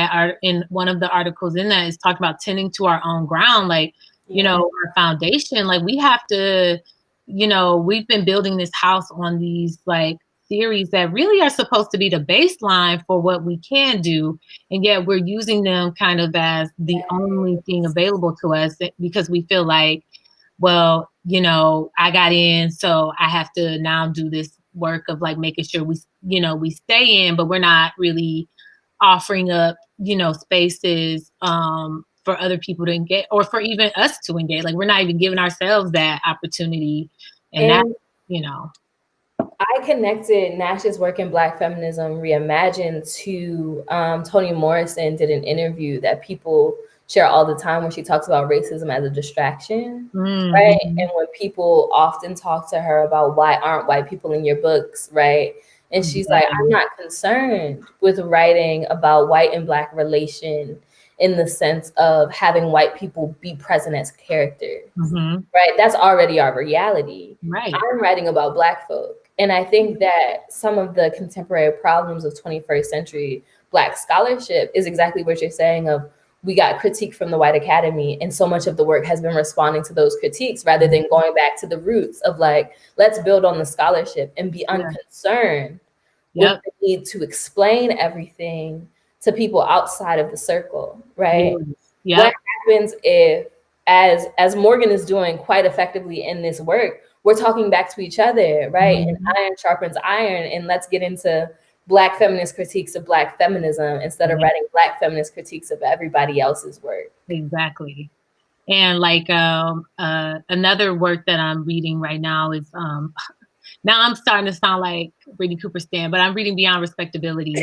A: one of the articles in that is talking about tending to our own ground, like, you know, our foundation, like we have to, you know, we've been building this house on these like theories that really are supposed to be the baseline for what we can do. And yet we're using them kind of as the only thing available to us because we feel like, well, you know, I got in, so I have to now do this work of like making sure we, you know, we stay in, but we're not really offering up, you know, spaces, for other people to engage, or for even us to engage. Like, we're not even giving ourselves that opportunity. And that, you know.
B: I connected Nash's work in Black Feminism Reimagined to Toni Morrison did an interview that people share all the time where she talks about racism as a distraction, right? And when people often talk to her about why aren't white people in your books, right? And she's like, I'm not concerned with writing about white and Black relation in the sense of having white people be present as characters, right? That's already our reality.
A: Right.
B: I'm writing about Black folk. And I think that some of the contemporary problems of 21st century Black scholarship is exactly what you're saying of, we got critique from the white academy, and so much of the work has been responding to those critiques rather than going back to the roots of like, let's build on the scholarship and be unconcerned with the need to explain everything to people outside of the circle, right? What happens if, as Morgan is doing quite effectively in this work, we're talking back to each other, right? And iron sharpens iron, and let's get into Black feminist critiques of Black feminism instead of writing Black feminist critiques of everybody else's work.
A: Exactly. And like another work that I'm reading right now is now I'm starting to sound like Brittany Cooper Stan, but I'm reading Beyond Respectability.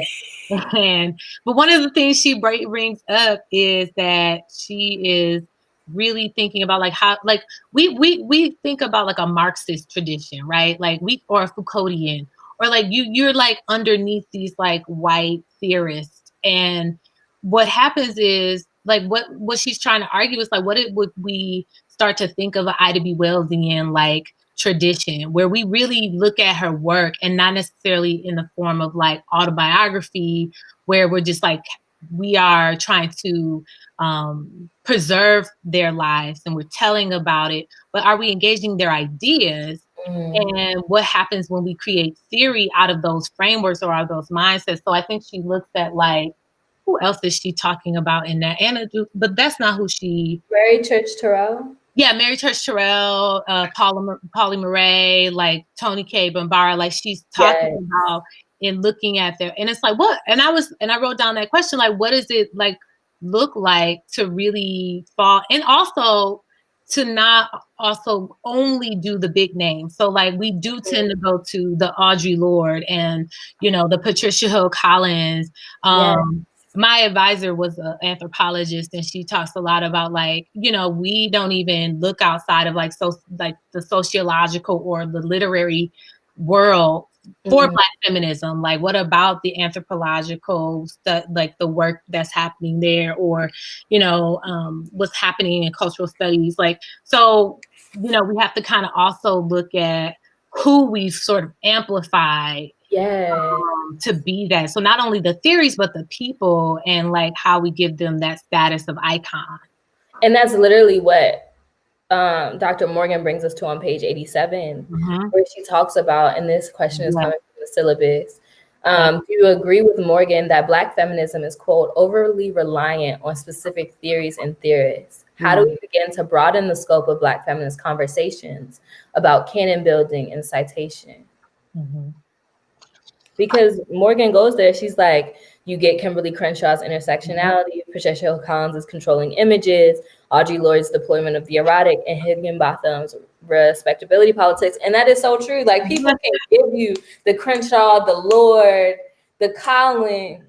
A: But one of the things she brings up is that she is really thinking about like how like we think about like a Marxist tradition, right? Like or a Foucauldian, or like you're like underneath these like white theorists. And what happens is like what she's trying to argue is like would we start to think of an Ida B. Wellsian like tradition, where we really look at her work and not necessarily in the form of like autobiography, where we're just like we are trying to preserve their lives and we're telling about it, but are we engaging their ideas? And what happens when we create theory out of those frameworks or out of those mindsets? So I think she looks at like, who else is she talking about in that? But that's not who she.
B: Mary Church Terrell.
A: Yeah, Mary Church Terrell, Polly Maree, like Toni Cade Bambara, like she's talking about and looking at there. And it's like, what? And I wrote down that question, like, what does it like look like to really fall? And also to not also only do the big names. So like we do tend to go to the Audrey Lloyd and, the Patricia Hill Collins. My advisor was an anthropologist, and she talks a lot about like, we don't even look outside of like the sociological or the literary world for Black feminism. Like, what about the anthropological stuff, like the work that's happening there, or what's happening in cultural studies? Like, so we have to kind of also look at who we've sort of amplified to be that. So not only the theories, but the people, and like how we give them that status of icon.
B: And that's literally what Dr. Morgan brings us to on page 87, where she talks about, and this question is coming from the syllabus. Do you agree with Morgan that Black feminism is, quote, overly reliant on specific theories and theorists? How do we begin to broaden the scope of Black feminist conversations about canon building and citation? Because Morgan goes there, she's like, you get Kimberly Crenshaw's intersectionality, Patricia Hill Collins' controlling images, Audrey Lloyd's deployment of the erotic, and Higginbotham's respectability politics. And that is so true. Like, people can give you the Crenshaw, the Lloyd, the Collins.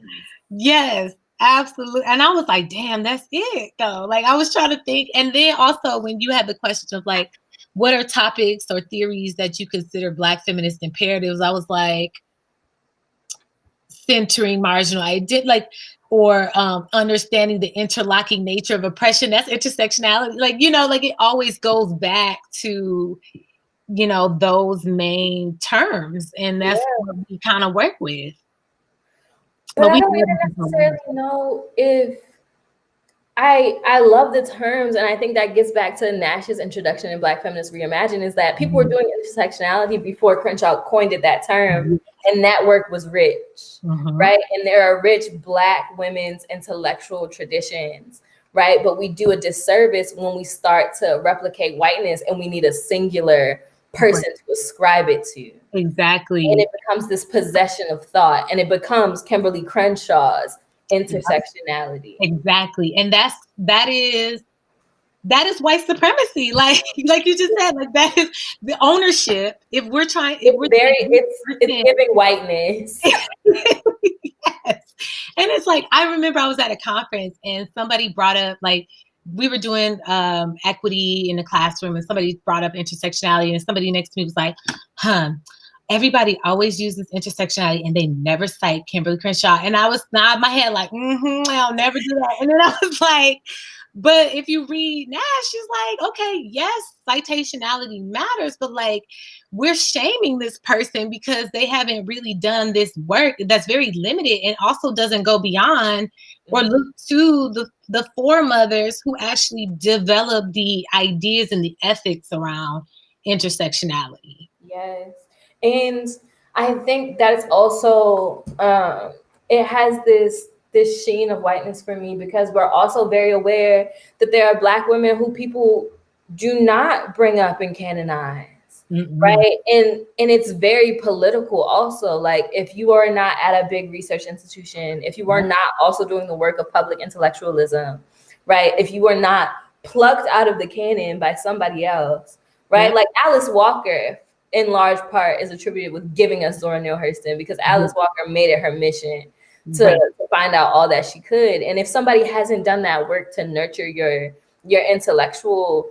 A: Yes, absolutely. And I was like, damn, that's it though. Like, I was trying to think. And then also when you had the question of like, what are topics or theories that you consider Black feminist imperatives? I was like, centering marginal idea, like, or understanding the interlocking nature of oppression. That's intersectionality. Like, like it always goes back to, those main terms. And that's what we kind of work with.
B: But I don't even necessarily know if I love the terms, and I think that gets back to Nash's introduction in Black Feminist Reimagined, is that people were doing intersectionality before Crenshaw coined it that term, and that work was rich, right? And there are rich Black women's intellectual traditions, right? But we do a disservice when we start to replicate whiteness, and we need a singular person to ascribe it to.
A: Exactly.
B: And it becomes this possession of thought, and it becomes Kimberly Crenshaw's intersectionality.
A: Exactly. And that is white supremacy. Like you just said, like that is the ownership. If we're trying,
B: it's giving whiteness.
A: Yes. And it's like, I remember I was at a conference and somebody brought up, like, we were doing equity in the classroom, and somebody brought up intersectionality, and somebody next to me was like, everybody always uses intersectionality and they never cite Kimberly Crenshaw. And I was nodding my head like, I'll never do that. And then I was like, but if you read Nash, she's like, okay, yes, citationality matters, but like, we're shaming this person because they haven't really done this work that's very limited and also doesn't go beyond or look to the foremothers who actually developed the ideas and the ethics around intersectionality.
B: Yes. And I think that's also, it has this sheen of whiteness for me, because we're also very aware that there are Black women who people do not bring up and canonize, right? And it's very political also. Like, if you are not at a big research institution, if you are not also doing the work of public intellectualism, right? If you are not plucked out of the canon by somebody else, right? Yeah. Like Alice Walker, in large part, is attributed with giving us Zora Neale Hurston, because Alice Walker made it her mission to find out all that she could. And if somebody hasn't done that work to nurture your intellectual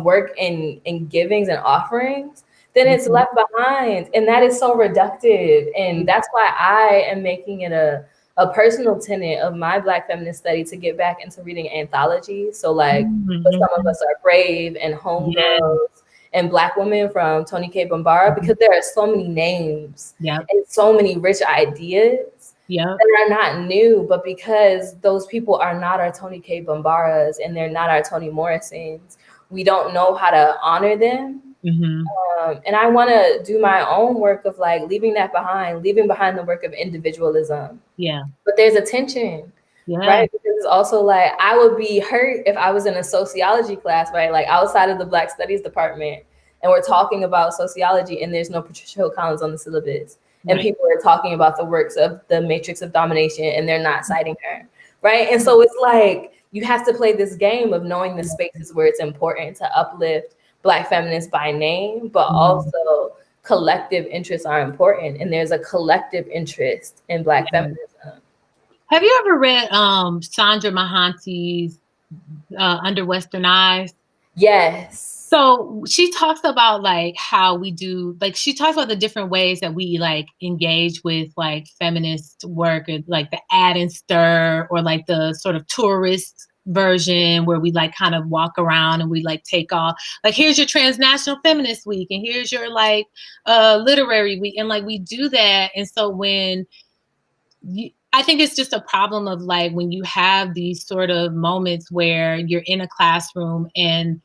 B: work in givings and offerings, then it's left behind. And that is so reductive. And that's why I am making it a personal tenet of my Black feminist study to get back into reading anthologies. So like Some of Us Are Brave and Homegirls and Black Women from Toni Cade Bambara, because there are so many names and so many rich ideas that are not new, but because those people are not our Toni Cade Bambaras and they're not our Toni Morrisons, we don't know how to honor them. And I want to do my own work of like leaving behind the work of individualism. But there's a tension, right? Because it's also like, I would be hurt if I was in a sociology class, right? Like outside of the Black Studies department, and we're talking about sociology and there's no Patricia Hill Collins on the syllabus. And people are talking about the works of the Matrix of Domination and they're not citing her, right? And so it's like, you have to play this game of knowing the spaces where it's important to uplift Black feminists by name, but also collective interests are important. And there's a collective interest in Black feminism.
A: Have you ever read Chandra Mahanti's Under Western Eyes?
B: Yes.
A: So she talks about like how we do, like she talks about the different ways that we like engage with like feminist work, or like the add and stir, or like the sort of tourist version where we like kind of walk around and we like take off, like here's your Transnational Feminist Week and here's your like literary week, and like we do that. And so when I think it's just a problem of like when you have these sort of moments where you're in a classroom and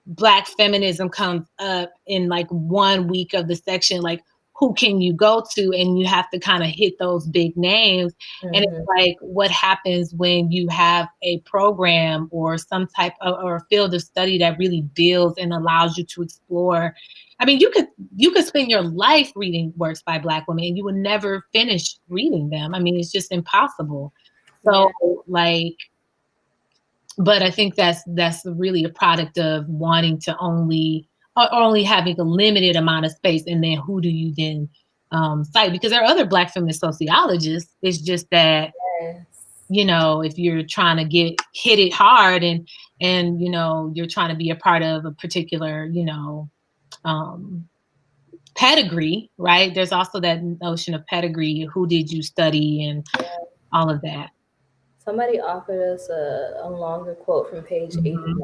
A: Black feminism comes up in like 1 week of the section, like who can you go to? And you have to kind of hit those big names. And it's like, what happens when you have a program or some type of, or a field of study that really builds and allows you to explore? I mean, you could spend your life reading works by Black women and you would never finish reading them. I mean, it's just impossible. So like, but I think that's really a product of wanting to only having a limited amount of space. And then who do you then cite? Because there are other Black feminist sociologists. It's just that, you know, if you're trying to hit it hard and, you know, you're trying to be a part of a particular, you know, pedigree, right? There's also that notion of pedigree. Who did you study and all of that.
B: Somebody offered us a longer quote from page 89.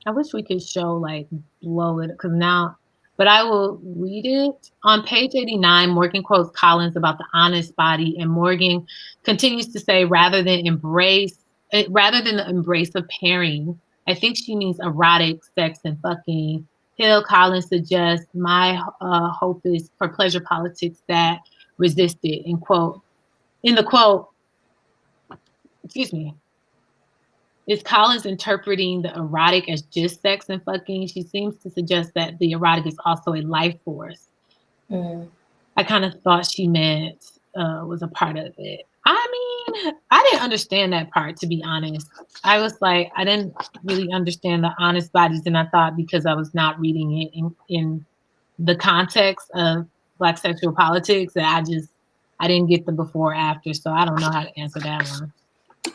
A: I wish we could show like below it, because now, but I will read it. On page 89, Morgan quotes Collins about the honest body, and Morgan continues to say, rather than the embrace of pairing, I think she means erotic sex and fucking. Hill Collins suggests, my hope is for pleasure politics that resisted, in the quote, excuse me, is Collins interpreting the erotic as just sex and fucking? She seems to suggest that the erotic is also a life force. I kind of thought she meant was a part of it. I mean, I didn't understand that part, to be honest. I was like, I didn't really understand the honest bodies, and I thought because I was not reading it in the context of Black sexual politics, that I didn't get the before after, so I don't know how to answer that one.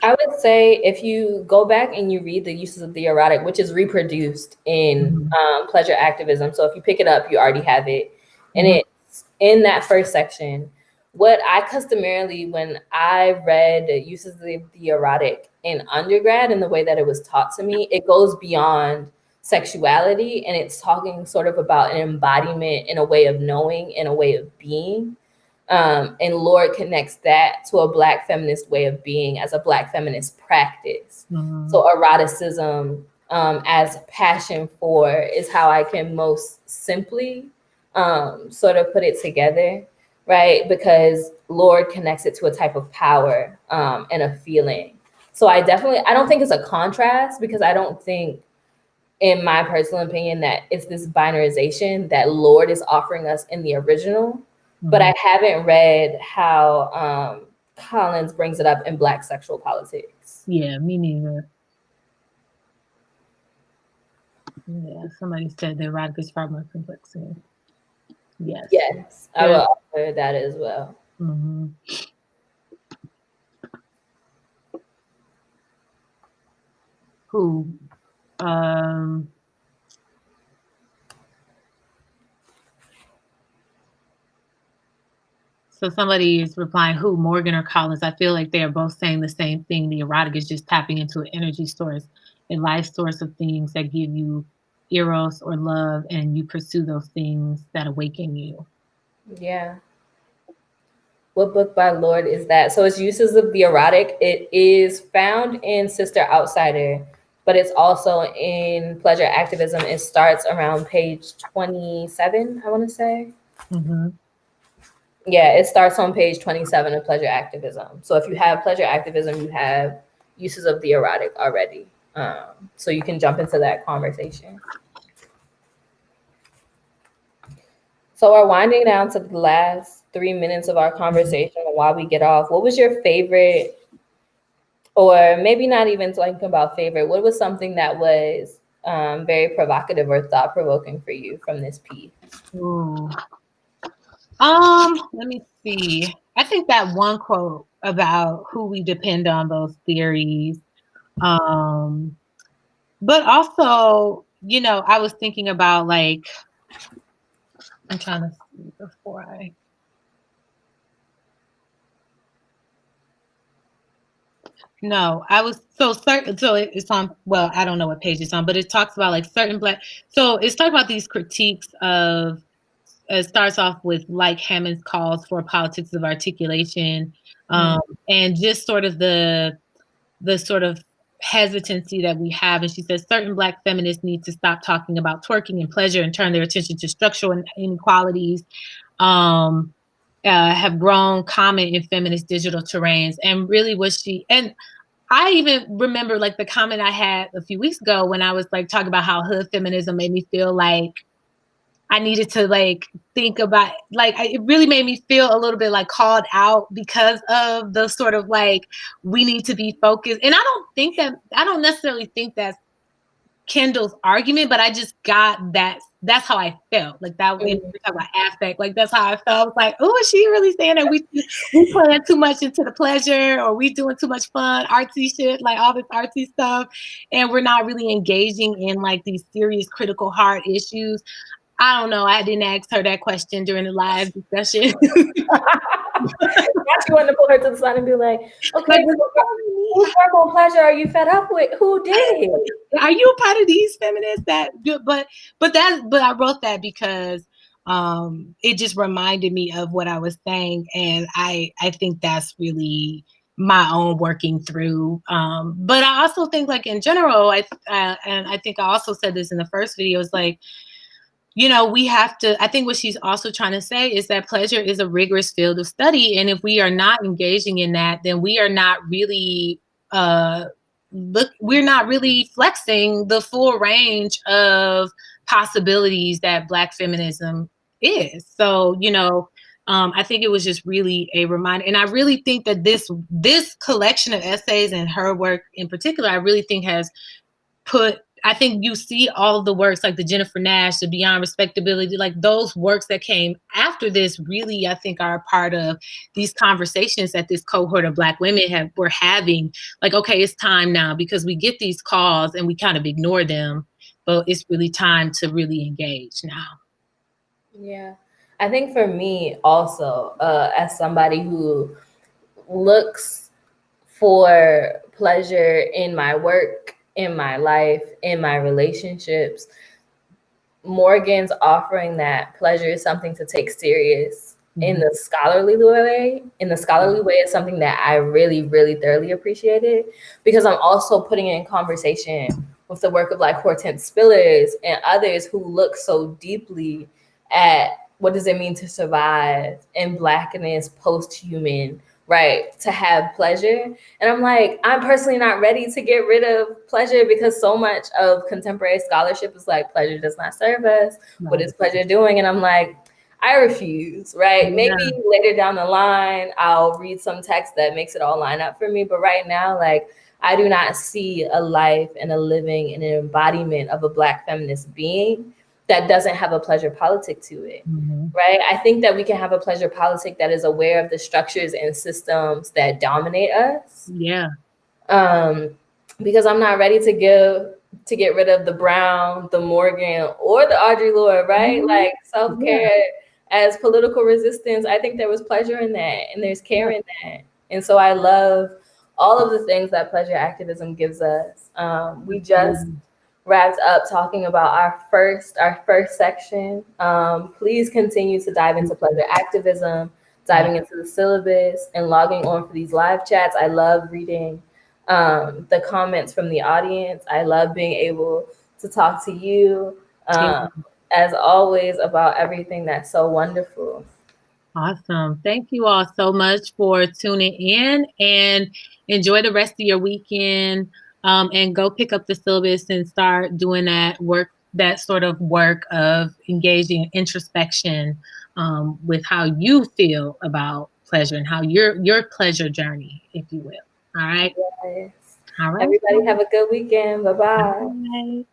B: I would say if you go back and you read the uses of the erotic, which is reproduced in Pleasure Activism. So if you pick it up, you already have it. And it's in that first section. What I customarily, when I read the uses of the erotic in undergrad and the way that it was taught to me, it goes beyond sexuality. And it's talking sort of about an embodiment in a way of knowing, in a way of being. And Lloyd connects that to a Black feminist way of being as a Black feminist practice. So eroticism as passion for is how I can most simply sort of put it together, right? Because Lloyd connects it to a type of power and a feeling. So I don't think it's a contrast, because I don't think, in my personal opinion, that it's this binarization that Lloyd is offering us in the original. But I haven't read how Collins brings it up in Black sexual politics.
A: Yeah, me neither. Yeah, somebody said the erotic is far more complex. Yes.
B: Yes, I will offer that as well.
A: Mm-hmm. Who? So somebody is replying, who, Morgan or Collins? I feel like they are both saying the same thing. The erotic is just tapping into an energy source, a life source of things that give you eros or love, and you pursue those things that awaken you.
B: Yeah. What book by Lloyd is that? So it's Uses of the Erotic. It is found in Sister Outsider, but it's also in Pleasure Activism. It starts around page 27, I want to say.
A: Mm-hmm.
B: Yeah, it starts on page 27 of Pleasure Activism. So if you have Pleasure Activism, you have Uses of the Erotic already. So you can jump into that conversation. So we're winding down to the last 3 minutes of our conversation while we get off. What was your favorite, or maybe not even talking about favorite, what was something that was very provocative or thought-provoking for you from this piece?
A: Ooh. Let me see. I think that one quote about who we depend on, those theories. But also, I was thinking about, like, I'm trying to see before I. No, I was so certain. So it's on. Well, I don't know what page it's on, but it talks about like certain black. So it's talking about these critiques of. It starts off with like Hammond's calls for politics of articulation, and just sort of the sort of hesitancy that we have. And she says certain Black feminists need to stop talking about twerking and pleasure and turn their attention to structural inequalities. Have grown common in feminist digital terrains. And really and I even remember like the comment I had a few weeks ago when I was like talking about how hood feminism made me feel like I needed to like think about, like, it really made me feel a little bit like called out because of the sort of like, we need to be focused. And I don't necessarily think that's Kendall's argument, but I just got that's how I felt. Like that, we talk about affect, like that's how I felt. I was like, oh, is she really saying that we playing too much into the pleasure, or we doing too much fun, artsy shit, like all this artsy stuff, and we're not really engaging in like these serious, critical, hard issues. I don't know. I didn't ask her that question during the live discussion.
B: Not you want to pull her to the side and be like, okay, whose work on pleasure are you fed up with? Who did it?
A: Are you a part of these feminists that do? But I wrote that because it just reminded me of what I was saying, and I think that's really my own working through. But I also think, like in general, and I think I also said this in the first video, is like, we have to, I think what she's also trying to say is that pleasure is a rigorous field of study. And if we are not engaging in that, then we are not really, we're not really flexing the full range of possibilities that Black feminism is. So, I think it was just really a reminder. And I really think that this collection of essays and her work in particular, I really think has I think you see all the works like the Jennifer Nash, the Beyond Respectability, like those works that came after this really, I think, are a part of these conversations that this cohort of Black women were having. Like, okay, it's time now, because we get these calls and we kind of ignore them, but it's really time to really engage now.
B: Yeah. I think for me also, as somebody who looks for pleasure in my work, in my life, in my relationships, Morgan's offering that pleasure is something to take serious in the scholarly way. In the scholarly way is something that I really, really thoroughly appreciated, because I'm also putting it in conversation with the work of like Hortense Spillers and others who look so deeply at what does it mean to survive in Blackness, post-human, right, to have pleasure. And I'm like, I'm personally not ready to get rid of pleasure, because so much of contemporary scholarship is like, pleasure does not serve us. Right. What is pleasure doing? And I'm like, I refuse, right? Yeah. Maybe later down the line, I'll read some text that makes it all line up for me. But right now, like, I do not see a life and a living and an embodiment of a Black feminist being that doesn't have a pleasure politic to it, right? I think that we can have a pleasure politic that is aware of the structures and systems that dominate us.
A: Yeah.
B: Because I'm not ready to get rid of the Brown, the Morgan, or the Audrey Lloyd, right? Like self-care as political resistance. I think there was pleasure in that, and there's care in that. And so I love all of the things that pleasure activism gives us. We just wrapped up talking about our first section. Please continue to dive into pleasure activism, diving into the syllabus, and logging on for these live chats. I love reading the comments from the audience. I love being able to talk to you, as always, about everything that's so wonderful.
A: Awesome. Thank you all so much for tuning in, and enjoy the rest of your weekend. And go pick up the syllabus and start doing that sort of work of engaging in introspection with how you feel about pleasure and how your pleasure journey, if you will. All right.
B: Yes.
A: All right.
B: Everybody have a good weekend. Bye-bye.
A: Bye.